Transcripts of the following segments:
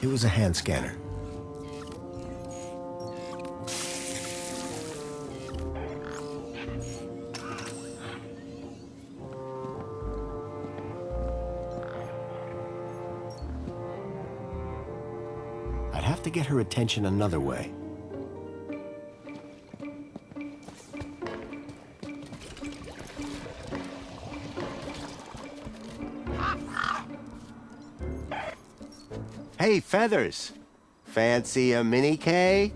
It was a hand scanner. I'd have to get her attention another way. Hey, Feathers! Fancy a mini K?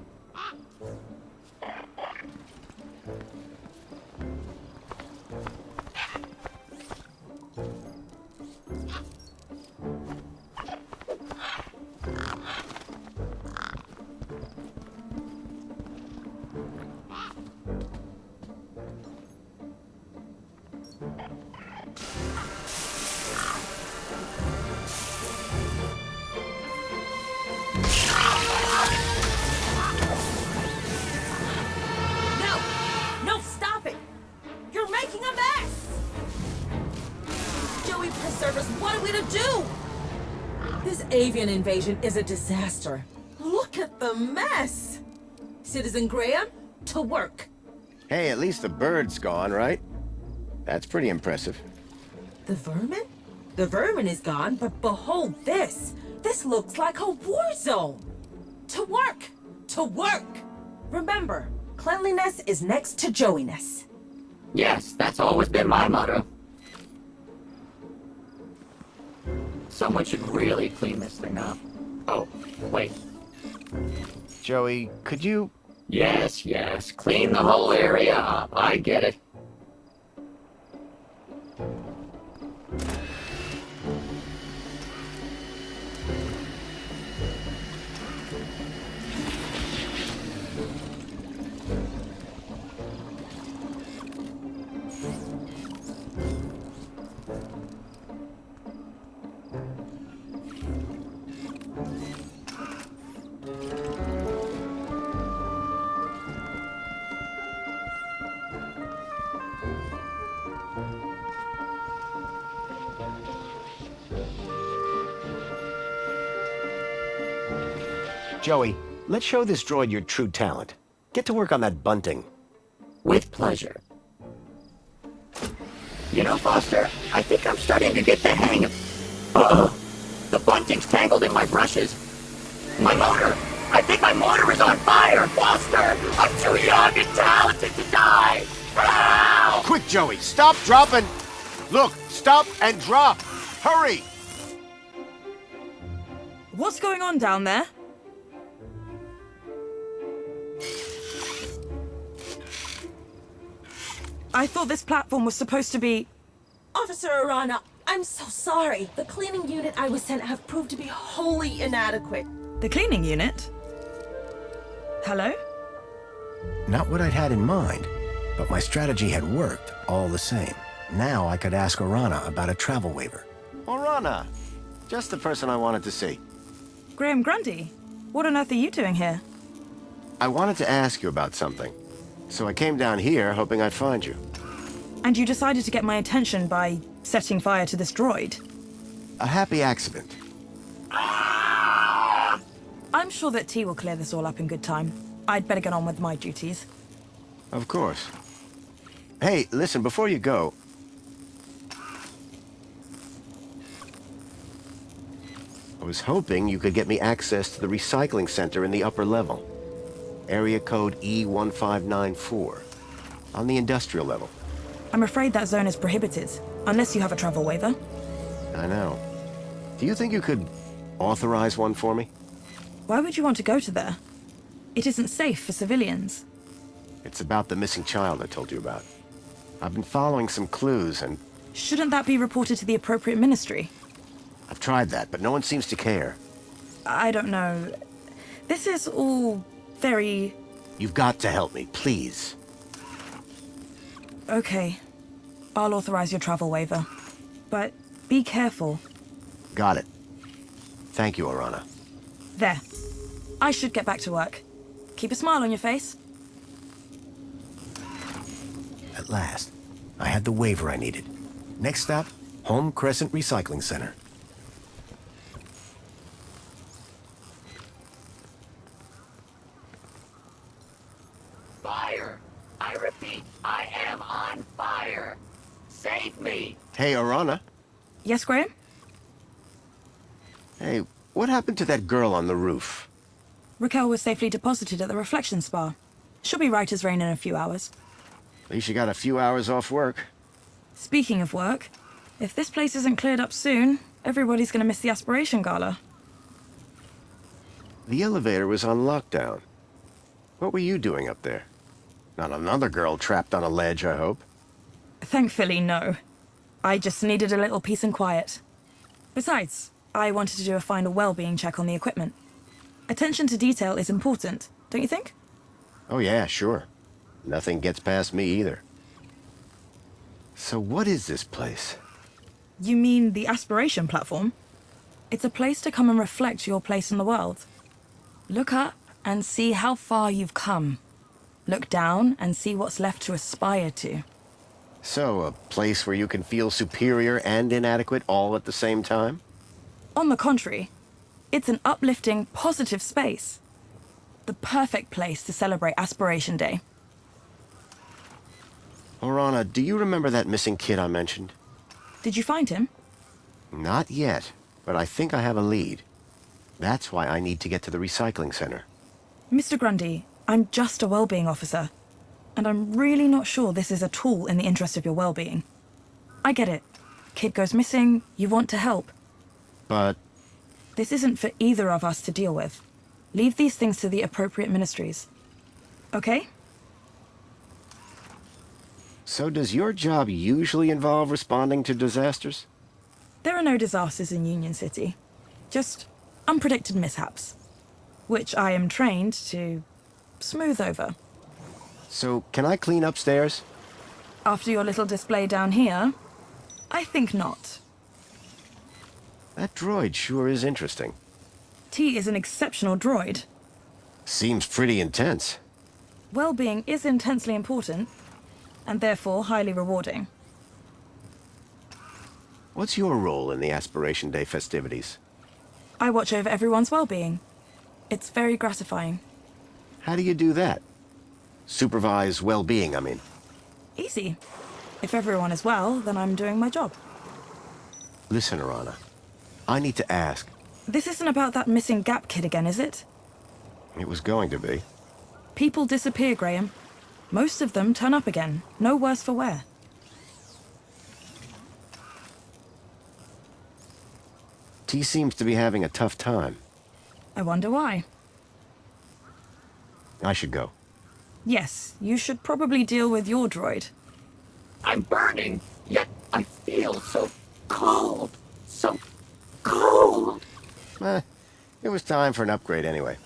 Avian invasion is a disaster. Look at the mess! Citizen Graham, to work. Hey, at least the bird's gone, right? That's pretty impressive. The vermin? The vermin is gone, but behold this! This looks like a war zone! To work! To work! Remember, cleanliness is next to Joey-ness. Yes, that's always been my motto. Someone should really clean this thing up. Oh, wait. Joey, could you... Yes, clean the whole area up. I get it. Joey, let's show this droid your true talent. Get to work on that bunting. With pleasure. You know, Foster, I think I'm starting to get the hang of... Uh-oh. The bunting's tangled in my brushes. My motor! I think my motor is on fire! Foster! I'm too young and talented to die! Ow! Quick, Joey, stop, drop, and... Look, stop and drop! Hurry! What's going on down there? I thought this platform was supposed to be... Officer Arana, I'm so sorry. The cleaning unit I was sent have proved to be wholly inadequate. The cleaning unit? Hello? Not what I'd had in mind, but my strategy had worked all the same. Now I could ask Arana about a travel waiver. Arana! Just the person I wanted to see. Graham Grundy, what on earth are you doing here? I wanted to ask you about something, so I came down here hoping I'd find you. And you decided to get my attention by setting fire to this droid? A happy accident. I'm sure that T will clear this all up in good time. I'd better get on with my duties. Of course. Hey, listen, before you go... I was hoping you could get me access to the recycling center in the upper level. Area code E1594. On the industrial level. I'm afraid that zone is prohibited, unless you have a travel waiver. I know. Do you think you could authorize one for me? Why would you want to go to there? It isn't safe for civilians. It's about the missing child I told you about. I've been following some clues and... Shouldn't that be reported to the appropriate ministry? I've tried that, but no one seems to care. I don't know. This is all very... You've got to help me, please. Okay. I'll authorize your travel waiver. But be careful. Got it. Thank you, Arana. There. I should get back to work. Keep a smile on your face. At last, I had the waiver I needed. Next stop, Home Crescent Recycling Center. I repeat, I am on fire. Save me. Hey, Arana. Yes, Graham? Hey, what happened to that girl on the roof? Raquel was safely deposited at the Reflection Spa. She'll be right as rain in a few hours. At least you got a few hours off work. Speaking of work, if this place isn't cleared up soon, everybody's gonna miss the Aspiration Gala. The elevator was on lockdown. What were you doing up there? Not another girl trapped on a ledge, I hope. Thankfully, no. I just needed a little peace and quiet. Besides, I wanted to do a final well-being check on the equipment. Attention to detail is important, don't you think? Oh yeah, sure. Nothing gets past me either. So what is this place? You mean the Aspiration platform? It's a place to come and reflect your place in the world. Look up and see how far you've come. Look down and see what's left to aspire to. So, a place where you can feel superior and inadequate all at the same time? On the contrary, it's an uplifting, positive space. The perfect place to celebrate Aspiration Day. Orana, do you remember that missing kid I mentioned? Did you find him? Not yet, but I think I have a lead. That's why I need to get to the recycling center. Mr. Grundy, I'm just a well-being officer, and I'm really not sure this is at all in the interest of your well-being. I get it. Kid goes missing, you want to help. But This isn't for either of us to deal with. Leave these things to the appropriate ministries. Okay? so does your job usually involve responding to disasters? There are no disasters in Union City. Just unpredicted mishaps. Which I am trained to smooth over. So, can I clean upstairs? After your little display down here, I think not. That droid sure is interesting. T is an exceptional droid. Seems pretty intense. Well-being is intensely important, and therefore highly rewarding. What's your role in the Aspiration Day festivities? I watch over everyone's well-being. It's very gratifying. How do you do that? Supervise well-being, I mean. Easy. If everyone is well, then I'm doing my job. Listen, Arana. I need to ask. This isn't about that missing Gap kid again, is it? It was going to be. People disappear, Graham. Most of them turn up again, no worse for wear. T seems to be having a tough time. I wonder why. I should go. Yes, you should probably deal with your droid. I'm burning, yet I feel so cold. So cold. It was time for an upgrade anyway.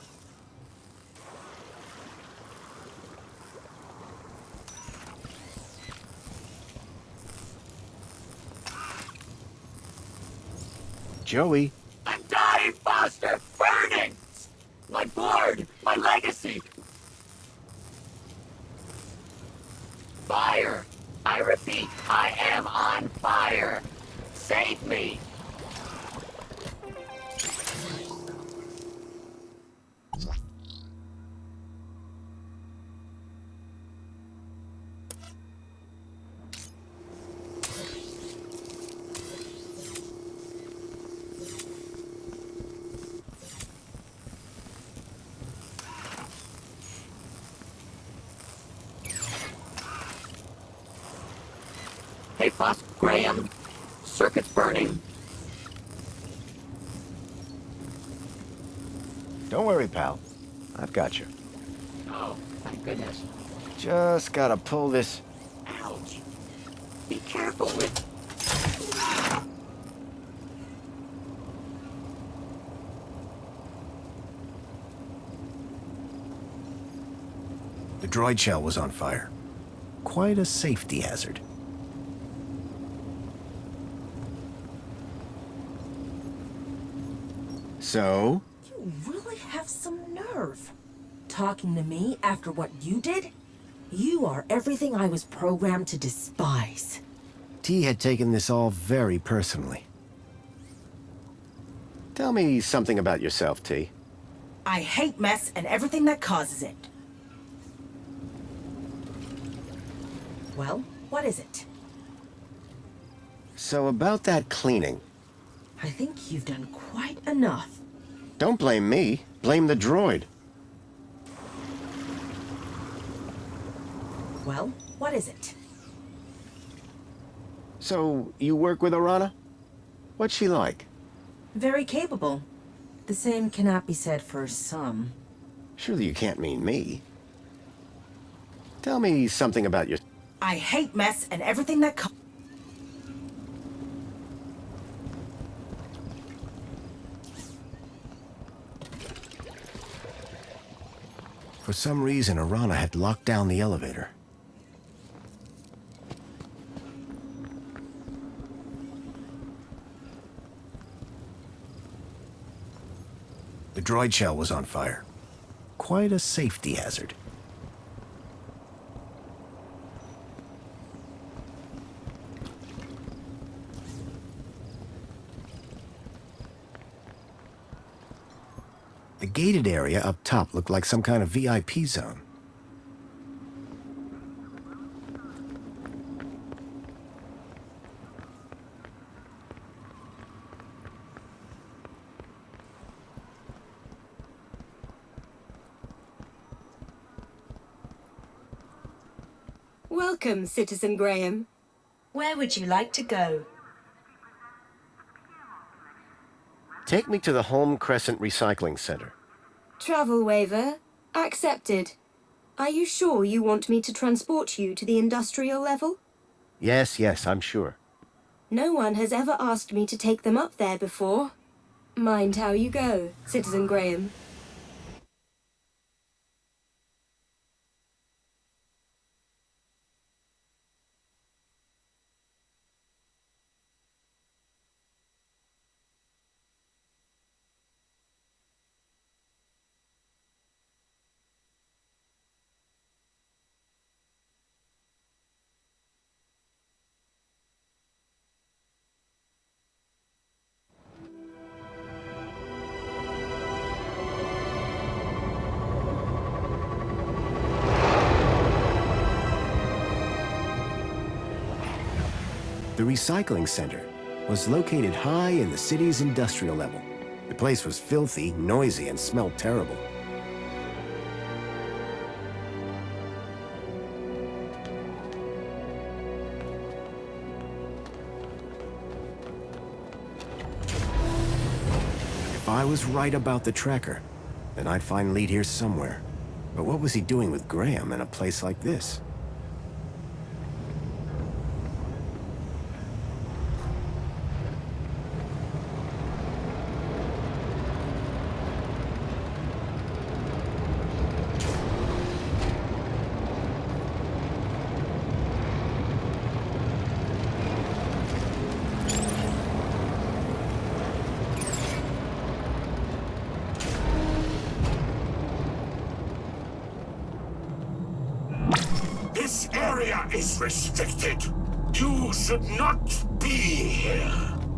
Joey. I'm dying, Foster! Burning! My board! My legacy! Fire! I repeat, I am on fire! Save me! Hey, Foster, Graham. Circuit's burning. Don't worry, pal. I've got you. Oh, thank goodness. Just gotta pull this. Ouch. Be careful with... The droid shell was on fire. Quite a safety hazard. So? You really have some nerve. Talking to me after what you did? You are everything I was programmed to despise. T had taken this all very personally. Tell me something about yourself, T. I hate mess and everything that causes it. Well, what is it? So about that cleaning. I think you've done quite enough. Don't blame me. Blame the droid. Well, what is it? So, you work with Arana? What's she like? Very capable. The same cannot be said for some. Surely you can't mean me. Tell me something about your... I hate mess and everything that comes. For some reason, Arana had locked down the elevator. The droid shell was on fire. Quite a safety hazard. The gated area up top looked like some kind of VIP zone. Welcome, Citizen Graham. Where would you like to go? Take me to the Home Crescent Recycling Center. Travel waiver accepted. Are you sure you want me to transport you to the industrial level? Yes, I'm sure. No one has ever asked me to take them up there before. Mind how you go, Citizen Graham. The recycling center was located high in the city's industrial level. The place was filthy, noisy, and smelled terrible. If I was right about the tracker, then I'd find lead here somewhere. But what was he doing with Graham in a place like this? This area is restricted. You should not be here.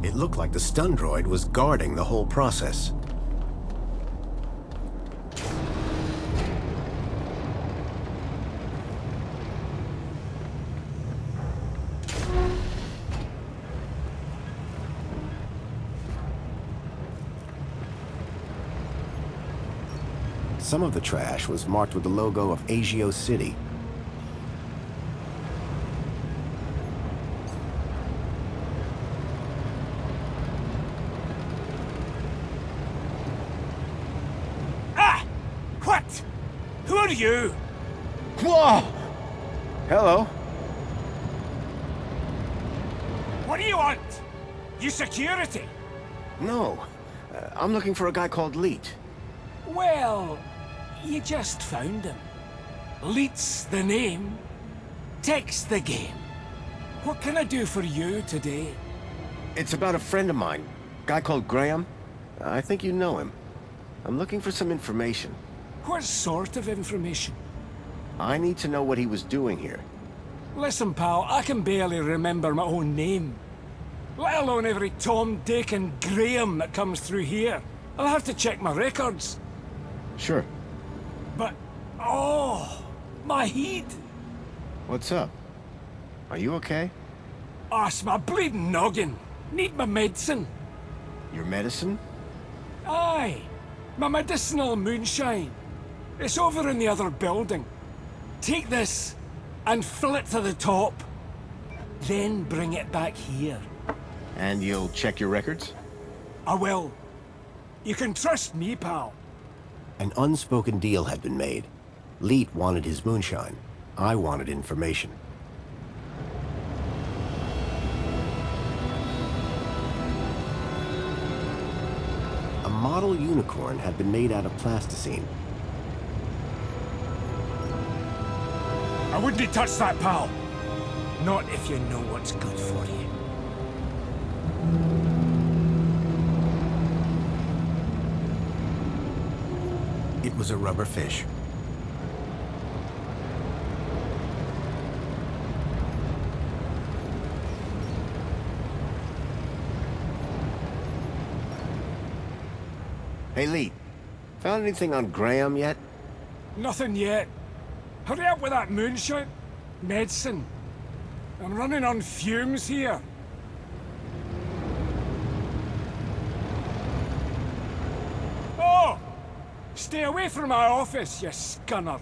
It looked like the stun droid was guarding the whole process. Some of the trash was marked with the logo of Agio City. What? Who are you? Whoa! Hello. What do you want? You security? No, I'm looking for a guy called Leet. Well, you just found him. Leet's the name. Tech's the game. What can I do for you today? It's about a friend of mine, guy called Graham. I think you know him. I'm looking for some information. What sort of information? I need to know what he was doing here. Listen, pal, I can barely remember my own name. Let alone every Tom, Dick and Graham that comes through here. I'll have to check my records. Sure. But, oh, my head. What's up? Are you okay? Arse my bleeding noggin. Need my medicine. Your medicine? Aye. My medicinal moonshine. It's over in the other building. Take this and fill it to the top. Then bring it back here. And you'll check your records? I will. You can trust me, pal. An unspoken deal had been made. Leet wanted his moonshine. I wanted information. A model unicorn had been made out of plasticine. I wouldn't touch that, pal. Not if you know what's good for you. It was a rubber fish. Hey, Lee. Found anything on Graham yet? Nothing yet. Hurry up with that moonshine. Medicine. I'm running on fumes here. Oh! Stay away from my office, you scunner.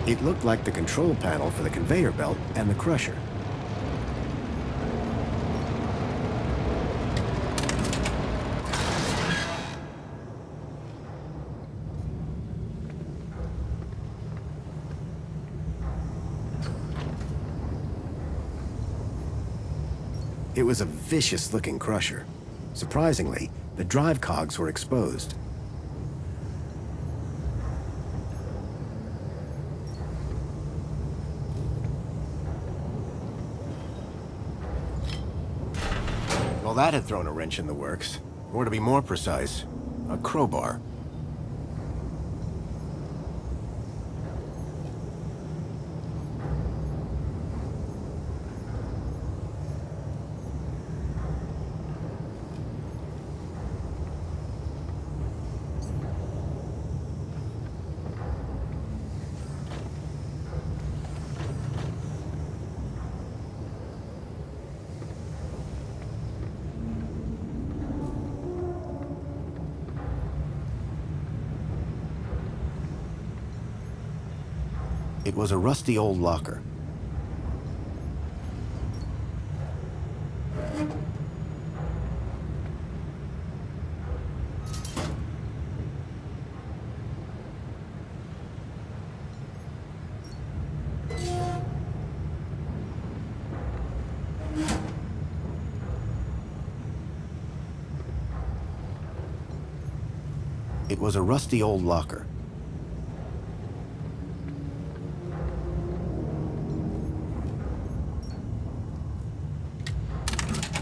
It looked like the control panel for the conveyor belt and the crusher. It was a vicious-looking crusher. Surprisingly, the drive cogs were exposed. Well, that had thrown a wrench in the works. Or to be more precise, a crowbar. It was a rusty old locker. It was a rusty old locker.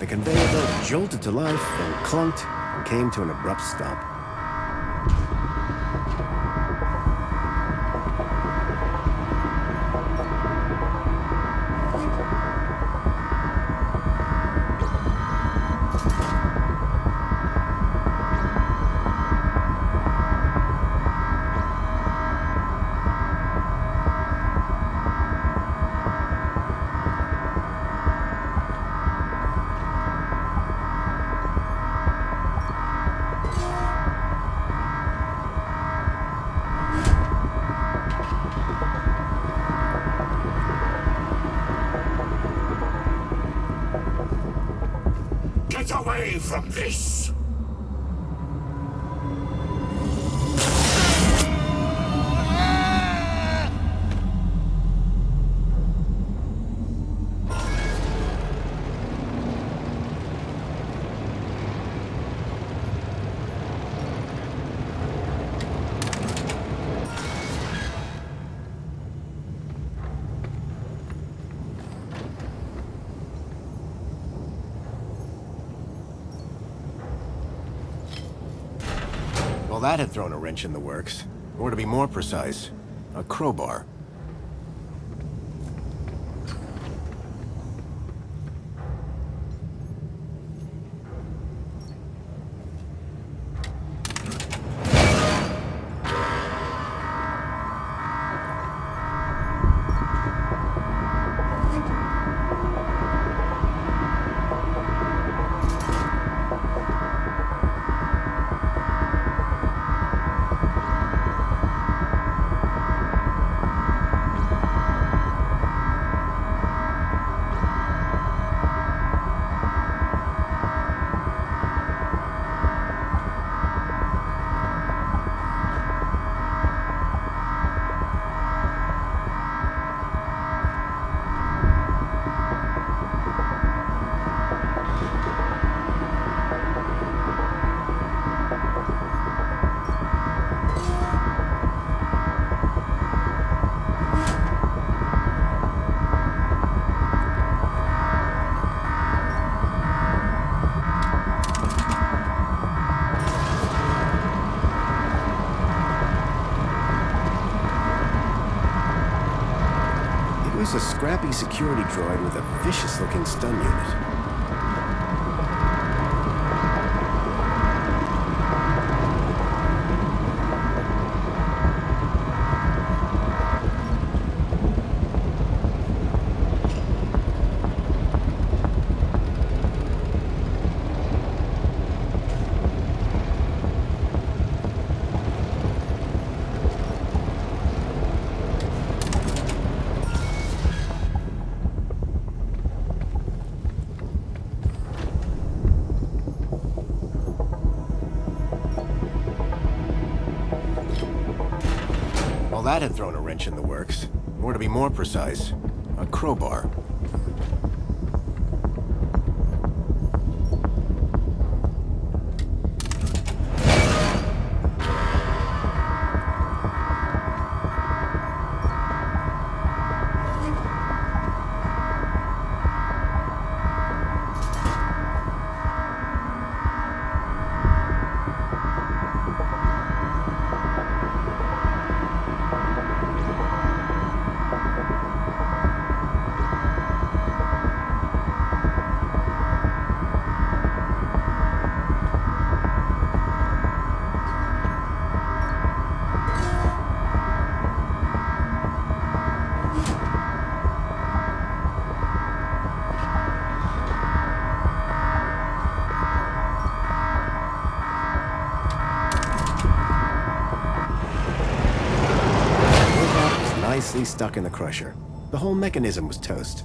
The conveyor belt jolted to life, then clunked, and came to an abrupt stop. Get away from this! Well, that had thrown a wrench in the works. Or to be more precise, a crowbar. produce a scrappy security droid with a vicious-looking stun unit. That had thrown a wrench in the works. Or to be more precise, a crowbar. Nicely stuck in the crusher. The whole mechanism was toast.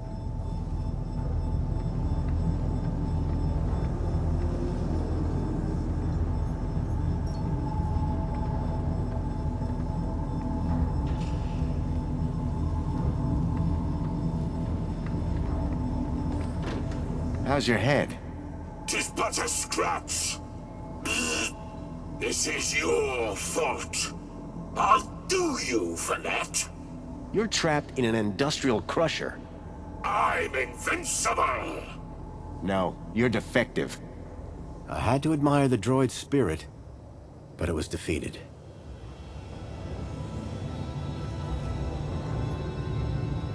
How's your head? 'Tis but a scratch. This is your fault. I'll do you for that. You're trapped in an industrial crusher. I'm invincible! No, you're defective. I had to admire the droid's spirit, but it was defeated.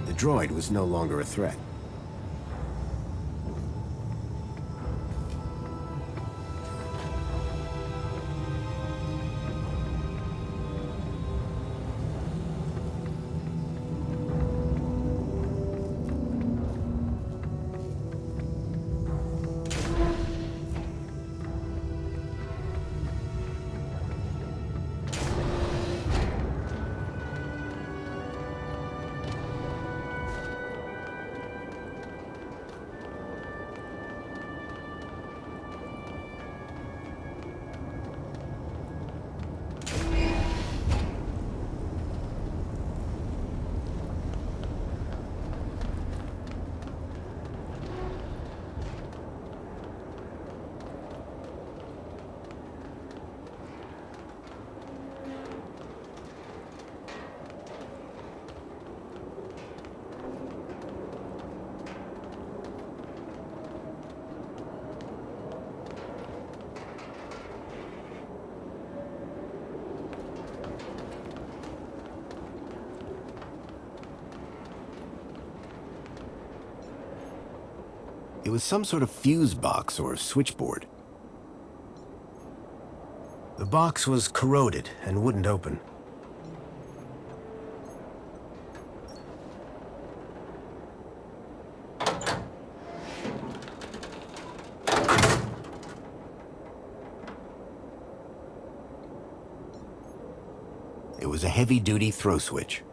The droid was no longer a threat. It was some sort of fuse box or switchboard. The box was corroded and wouldn't open. It was a heavy-duty throw switch.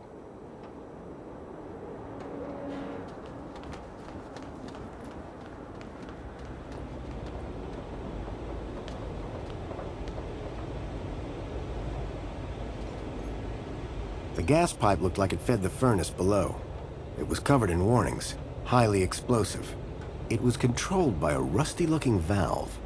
The gas pipe looked like it fed the furnace below. It was covered in warnings, highly explosive. It was controlled by a rusty-looking valve.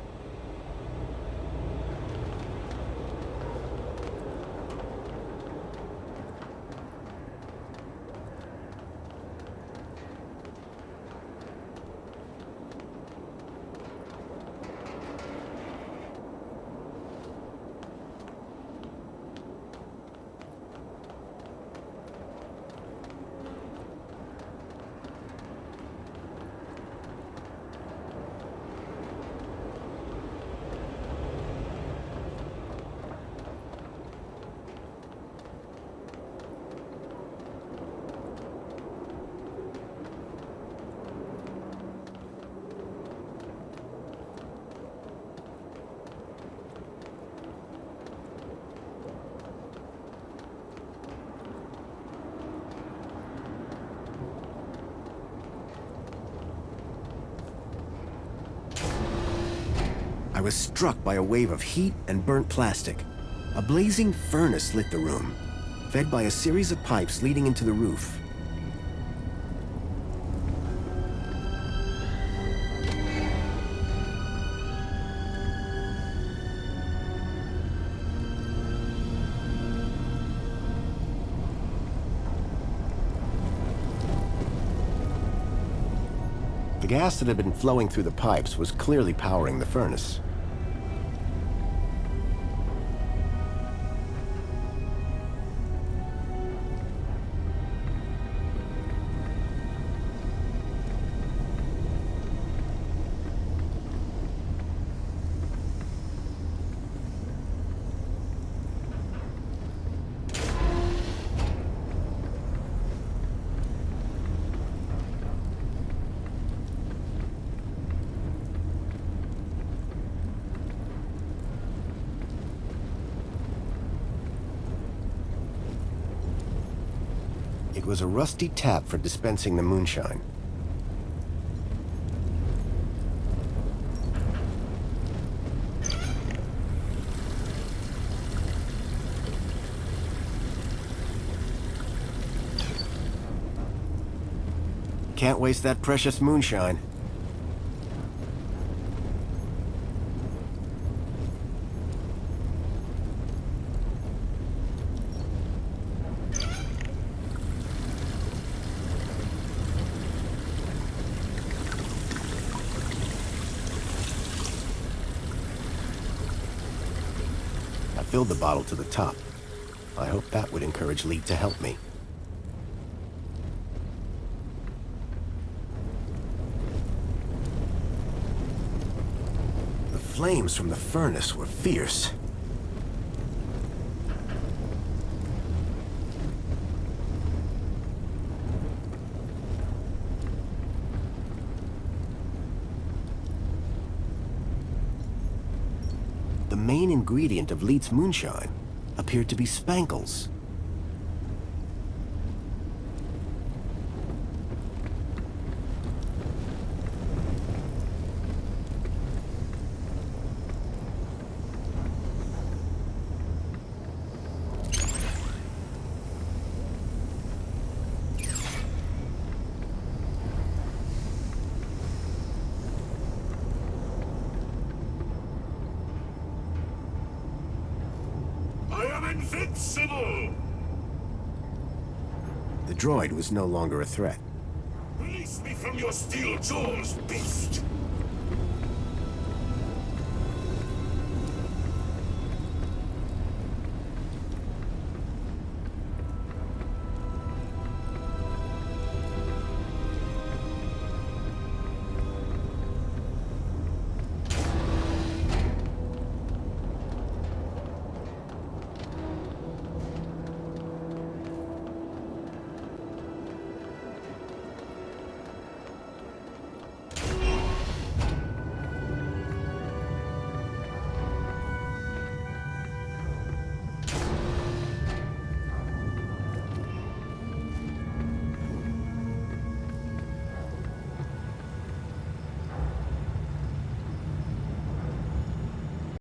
was struck by a wave of heat and burnt plastic. A blazing furnace lit the room, fed by a series of pipes leading into the roof. The gas that had been flowing through the pipes was clearly powering the furnace. It was a rusty tap for dispensing the moonshine. Can't waste that precious moonshine. I filled the bottle to the top. I hoped that would encourage Lee to help me. The flames from the furnace were fierce. The main ingredient of Leet's moonshine appeared to be spankles. Invincible! The droid was no longer a threat. Release me from your steel jaws, beast!